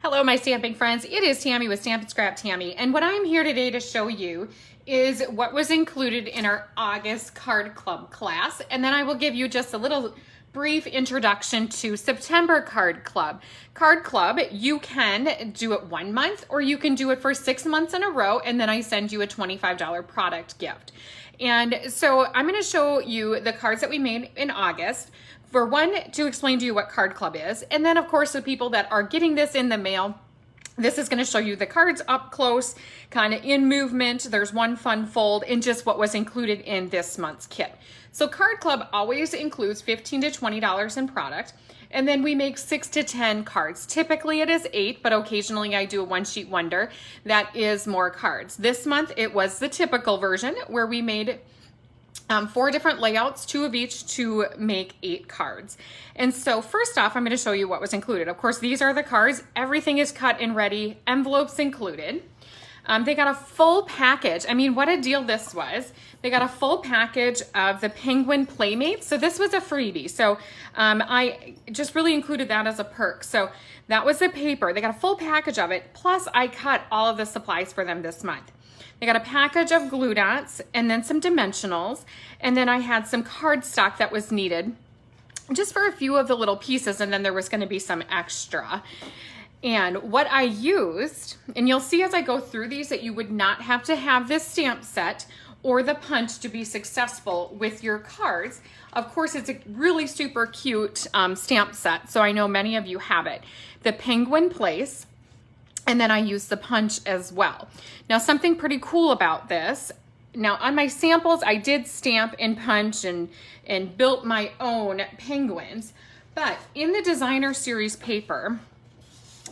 Hello, my stamping friends. It is Tammy with Stamp and Scrap Tammy, and what I'm here today to show you is what was included in our August Card Club class, and then I will give you just a little brief introduction to September Card Club. Card Club, you can do it 1 month or you can do it for 6 months in a row, and then I send you a $25 product gift. And so I'm going to show you the cards that we made in August. For one, to explain to you what Card Club is. And then of course, the people that are getting this in the mail, this is going to show you the cards up close, kind of in movement. There's one fun fold and just what was included in this month's kit. So Card Club always includes $15 to $20 in product. And then we make 6 to 10 cards. Typically it is 8, but occasionally I do a one sheet wonder that is more cards. This month it was the typical version where we made 4 different layouts, 2 of each, to make 8 cards. And so first off, I'm going to show you what was included. Of course, these are the cards. Everything is cut and ready, envelopes included. They got a full package. I mean, what a deal this was. They got a full package of the Penguin Playmates. So this was a freebie. So I just really included that as a perk. So that was the paper. They got a full package of it. Plus I cut all of the supplies for them this month. They got a package of glue dots and then some dimensionals. And then I had some cardstock that was needed just for a few of the little pieces. And then there was going to be some extra. And what I used, and you'll see as I go through these that you would not have to have this stamp set or the punch to be successful with your cards. Of course, it's a really super cute stamp set, so I know many of you have it. The Penguin Place, and then I used the punch as well. Now, something pretty cool about this, now on my samples, I did stamp and punch and built my own penguins, but in the designer series paper,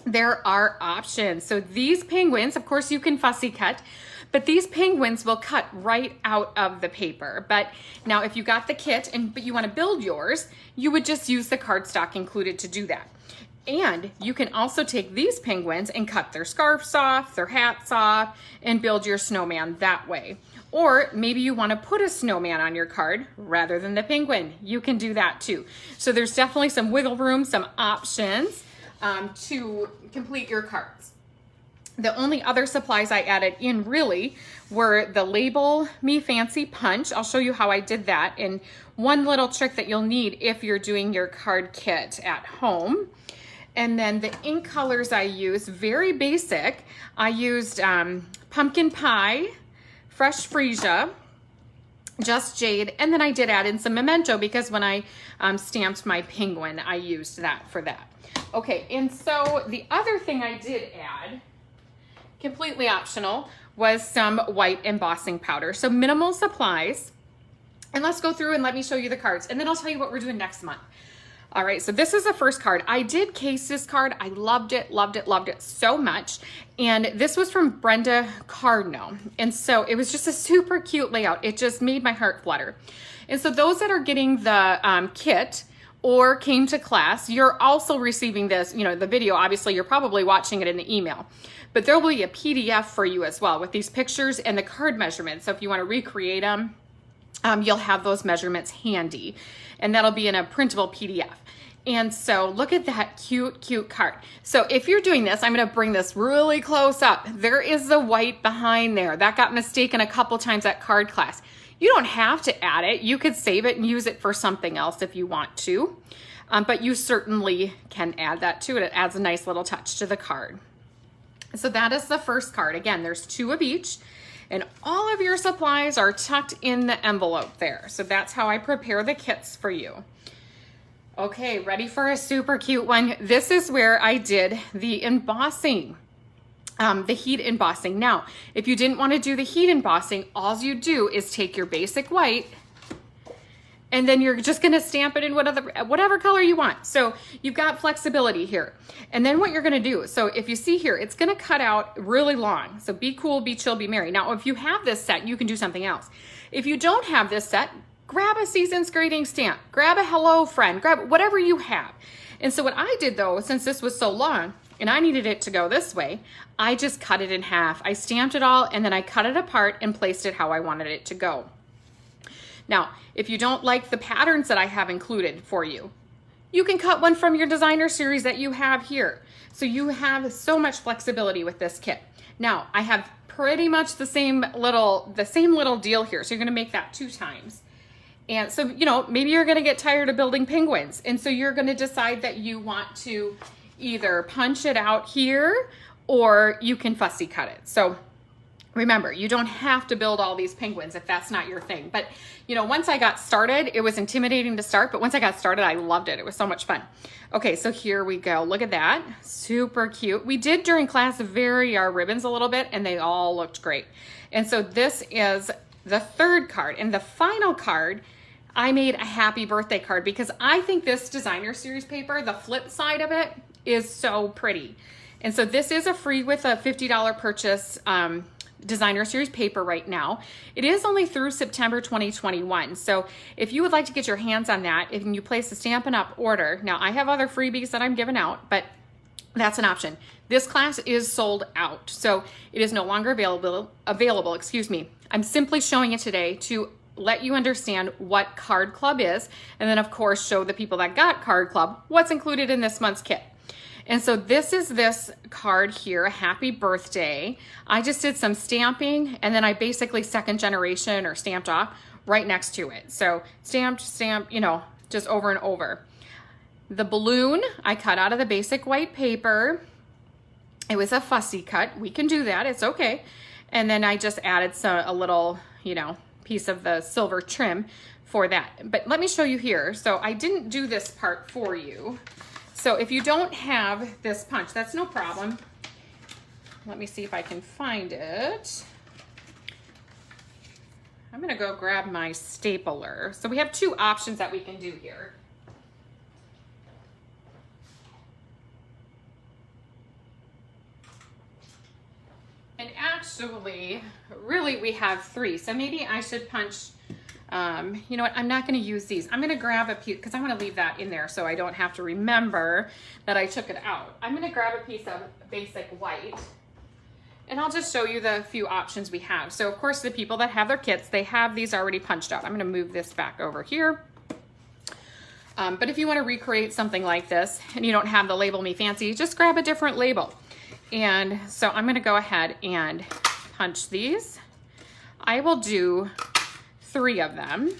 there are options. So these penguins, of course you can fussy cut, but these penguins will cut right out of the paper. But now if you got the kit but you want to build yours, you would just use the cardstock included to do that. And you can also take these penguins and cut their scarves off, their hats off, and build your snowman that way. Or maybe you want to put a snowman on your card rather than the penguin. You can do that too. So there's definitely some wiggle room, some options to complete your cards. The only other supplies I added in really were the Label Me Fancy punch. I'll show you how I did that, and one little trick that you'll need if you're doing your card kit at home. And then the ink colors I used, very basic. I used Pumpkin Pie, Fresh Freesia, Just Jade, and then I did add in some Memento because when I stamped my penguin, I used that for that. Okay, and so the other thing I did add, completely optional, was some white embossing powder. So minimal supplies. And let's go through and let me show you the cards, and then I'll tell you what we're doing next month. All right, so this is the first card. I did case this card. I loved it, loved it, loved it so much. And this was from Brenda Cardno. And so it was just a super cute layout. It just made my heart flutter. And so those that are getting the kit or came to class, you're also receiving this, you know, the video, obviously you're probably watching it in the email, but there will be a PDF for you as well with these pictures and the card measurements. So if you want to recreate them, you'll have those measurements handy, and that'll be in a printable PDF. And so look at that cute, cute card. So if you're doing this, I'm going to bring this really close up. There is the white behind there. That got mistaken a couple times at card class. You don't have to add it. You could save it and use it for something else if you want to, but you certainly can add that to it. It adds a nice little touch to the card. So that is the first card. Again, there's 2 of each, and all of your supplies are tucked in the envelope there. So that's how I prepare the kits for you. Okay, ready for a super cute one? This is where I did the embossing. The heat embossing. Now, if you didn't want to do the heat embossing, all you do is take your basic white and then you're just going to stamp it in whatever color you want. So you've got flexibility here. And then what you're going to do, so if you see here, it's going to cut out really long. So be cool, be chill, be merry. Now, if you have this set, you can do something else. If you don't have this set, grab a Season's Greeting stamp, grab a Hello Friend, grab whatever you have. And so what I did though, since this was so long, and I needed it to go this way, I just cut it in half. I stamped it all and then I cut it apart and placed it how I wanted it to go. Now, if you don't like the patterns that I have included for you, you can cut one from your designer series that you have here. So you have so much flexibility with this kit. Now, I have pretty much the same little deal here. So you're gonna make that 2 times. And so, you know, maybe you're gonna get tired of building penguins. And so you're gonna decide that you want to either punch it out here or you can fussy cut it. So remember, you don't have to build all these penguins if that's not your thing. But, you know, once I got started, it was intimidating to start, but once I got started, I loved it. It was so much fun. Okay, so here we go. Look at that. Super cute. We did during class vary our ribbons a little bit and they all looked great. And so this is the 3rd card. And the final card, I made a happy birthday card because I think this designer series paper, the flip side of it, is so pretty. And so this is a free with a $50 purchase designer series paper right now. It is only through September 2021. So if you would like to get your hands on that, if you place a Stampin' Up! Order, now I have other freebies that I'm giving out, but that's an option. This class is sold out, so it is no longer available, excuse me. I'm simply showing it today to let you understand what Card Club is, and then of course show the people that got Card Club what's included in this month's kit. And so this is this card here, happy birthday. I just did some stamping and then I basically 2nd generation or stamped off right next to it. So stamped, you know, just over and over. The balloon I cut out of the basic white paper. It was a fussy cut. We can do that, it's okay. And then I just added a little, you know, piece of the silver trim for that. But let me show you here. So I didn't do this part for you. So if you don't have this punch, that's no problem. Let me see if I can find it. I'm gonna go grab my stapler. So we have 2 options that we can do here. And actually, really we have 3. So maybe I should punch, you know what, I'm not gonna use these. I'm gonna grab a piece, because I wanna leave that in there so I don't have to remember that I took it out. I'm gonna grab a piece of basic white and I'll just show you the few options we have. So of course the people that have their kits, they have these already punched out. I'm gonna move this back over here. But if you wanna recreate something like this and you don't have the Label Me Fancy, just grab a different label. And so I'm gonna go ahead and punch these. I will do 3 of them.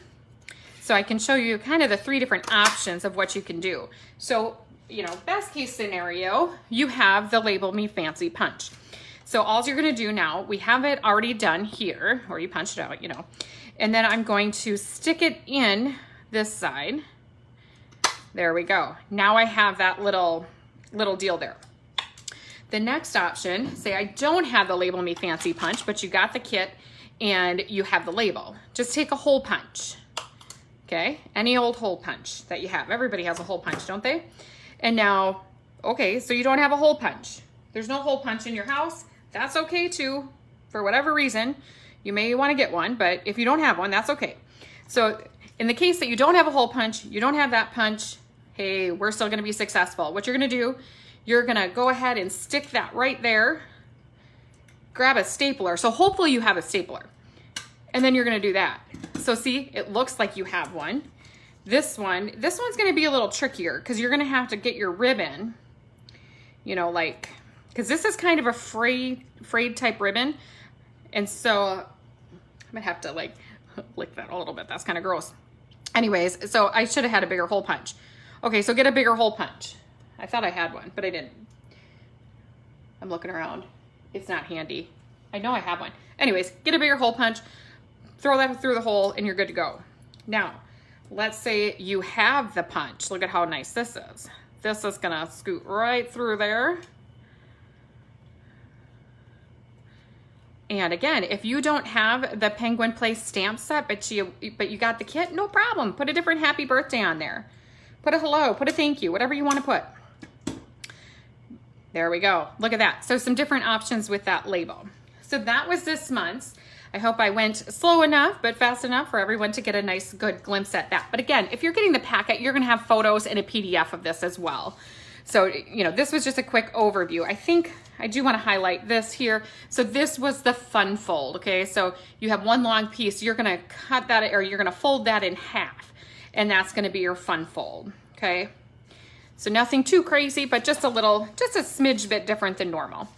So I can show you kind of the 3 different options of what you can do. So, you know, best case scenario, you have the Label Me Fancy punch. So all you're gonna do now, we have it already done here, or you punched it out, you know, and then I'm going to stick it in this side. There we go. Now I have that little deal there. The next option, say I don't have the Label Me Fancy punch, but you got the kit and you have the label. Just take a hole punch, okay? Any old hole punch that you have. Everybody has a hole punch, don't they? And now, okay, so you don't have a hole punch. There's no hole punch in your house. That's okay too, for whatever reason. You may wanna get one, but if you don't have one, that's okay. So in the case that you don't have a hole punch, you don't have that punch, hey, we're still gonna be successful. What you're gonna do, you're gonna go ahead and stick that right there, grab a stapler. So hopefully you have a stapler. And then you're gonna do that. So see, it looks like you have one. This one's gonna be a little trickier because you're gonna have to get your ribbon, you know, like, because this is kind of a frayed type ribbon. And so I'm gonna have to like lick that a little bit. That's kind of gross. Anyways, so I should have had a bigger hole punch. Okay, so get a bigger hole punch. I thought I had one, but I didn't. I'm looking around. It's not handy. I know I have one. Anyways, get a bigger hole punch, throw that through the hole, and you're good to go. Now, let's say you have the punch. Look at how nice this is. This is gonna scoot right through there. And again, if you don't have the Penguin Place stamp set, but you got the kit, no problem. Put a different happy birthday on there. Put a hello, put a thank you, whatever you want to put. There we go. Look at that. So some different options with that label. So that was this month's. I hope I went slow enough, but fast enough for everyone to get a nice, good glimpse at that. But again, if you're getting the packet, you're going to have photos and a PDF of this as well. So, you know, this was just a quick overview. I think I do want to highlight this here. So this was the fun fold, okay? So you have one long piece. You're going to cut that, or you're going to fold that in half, and that's going to be your fun fold, okay? So nothing too crazy, but just a smidge bit different than normal.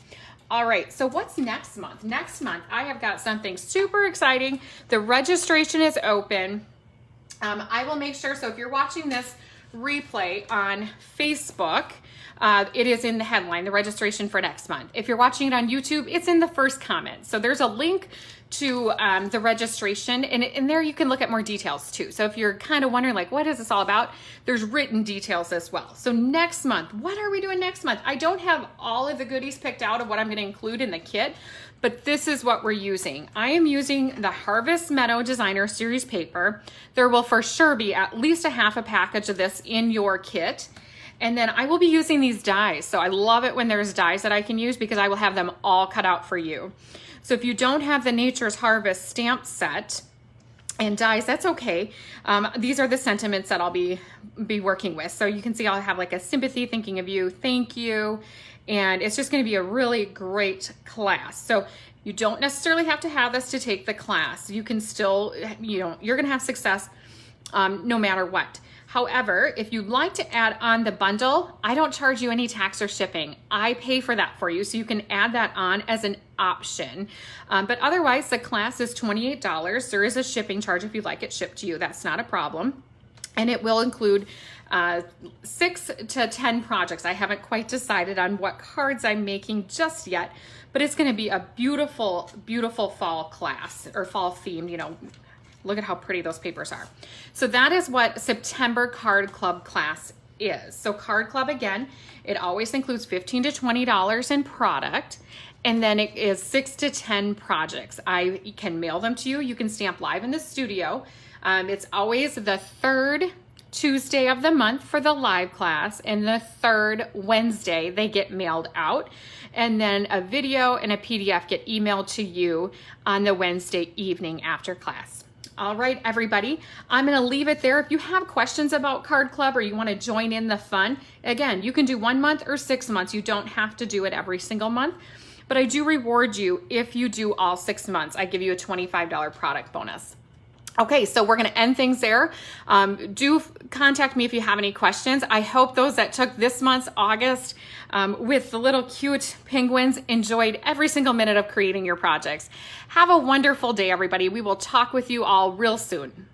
All right, so what's next month? Next month, I have got something super exciting. The registration is open. I will make sure, so if you're watching this replay on Facebook, it is in the headline, the registration for next month. If you're watching it on YouTube, it's in the first comment. So there's a link to the registration, and in there you can look at more details too. So if you're kind of wondering like, what is this all about? There's written details as well. So next month, what are we doing next month? I don't have all of the goodies picked out of what I'm going to include in the kit, but this is what we're using. I am using the Harvest Meadow Designer Series paper. There will for sure be at least a half a package of this in your kit. And then I will be using these dies. So I love it when there's dies that I can use because I will have them all cut out for you. So if you don't have the Nature's Harvest stamp set and dies, that's okay. These are the sentiments that I'll be working with. So you can see I'll have like a sympathy, thinking of you, thank you. And it's just gonna be a really great class. So you don't necessarily have to have this to take the class. You can still, you're gonna have success no matter what. However, if you'd like to add on the bundle, I don't charge you any tax or shipping. I pay for that for you, so you can add that on as an option. But otherwise, the class is $28. There is a shipping charge if you'd like it shipped to you. That's not a problem. And it will include 6 to 10 projects. I haven't quite decided on what cards I'm making just yet, but it's gonna be a beautiful, beautiful fall class, or fall themed, Look at how pretty those papers are. So that is what September Card Club class is. So Card Club, again, it always includes $15 to $20 in product, and then it is 6 to 10 projects. I can mail them to you. You can stamp live in the studio. It's always the third Tuesday of the month for the live class, and the third Wednesday they get mailed out. And then a video and a PDF get emailed to you on the Wednesday evening after class. All right, everybody, I'm gonna leave it there. If you have questions about Card Club or you wanna join in the fun, again, you can do 1 month or 6 months. You don't have to do it every single month, but I do reward you if you do all 6 months. I give you a $25 product bonus. Okay, so we're gonna end things there. Do contact me if you have any questions. I hope those that took this month's August with the little cute penguins enjoyed every single minute of creating your projects. Have a wonderful day, everybody. We will talk with you all real soon.